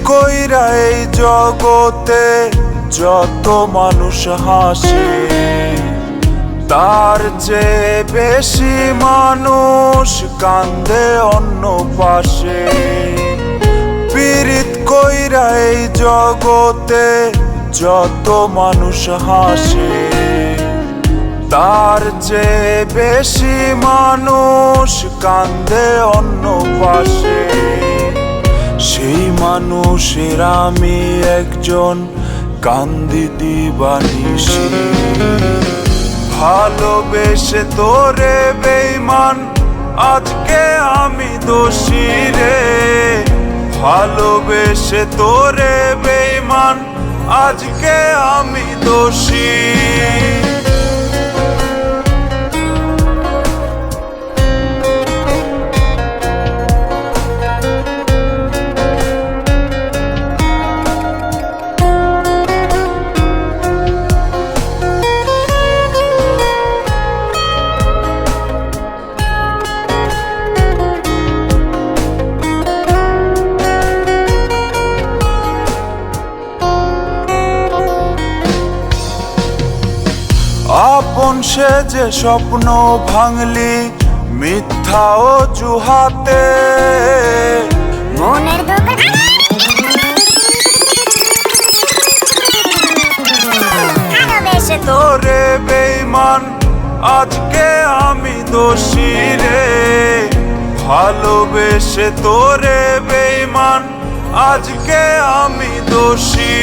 কইরা এই জগতে যত মানুষ হাসে, তার চেয়ে বেশি মানুষ কান্দে অন্য পাশে। পীড়িত কইরা এই জগতে যত মানুষ হাসে, তার চেয়ে বেশি মানুষ কান্দে অন্য পাশে। সেই মানুষের আমি একজন, কান্দি দিবানিশি। ভালোবেসে তোরে বেঈমান, আজকে আমি দোষী রে। ভালোবেসে তোরে বেঈমান, আজকে আমি দোষী। আপন সে যে স্বপ্ন ভাঙলি মিথ্যা অজুহাতে, মনের ভালোবেসে তোরে বেঈমান, আজকে আমি দোষী রে। ভালোবেসে তোরে বেঈমান, আজকে আমি দোষী।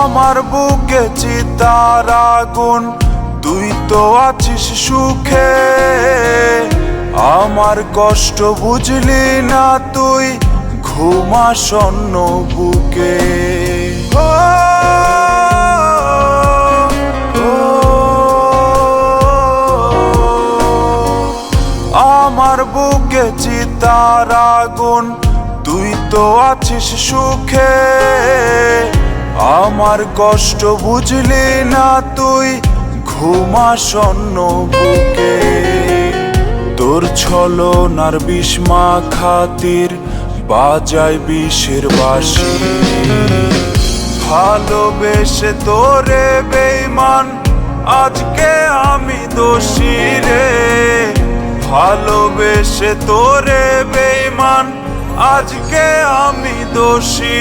আমার বুকে চিতার আগুন, তুই তো আছিস সুখে। আমার কষ্ট বুঝলি না তুই, ঘুমাস অন্য বুকে। আমার বুকে চিতার আগুন, তুই তো আছিস সুখে। আমার কষ্ট বুঝলি না তুই, ঘুমাস অন্য বুকে। তোর ছলনার বিস্মা খাতির বাজায় বিষের বাঁশি। ভালোবেসে তোরে বেঈমান, আজকে আমি দোষী রে। ভালোবেসে তোরে বেঈমান, আজকে আমি দোষী।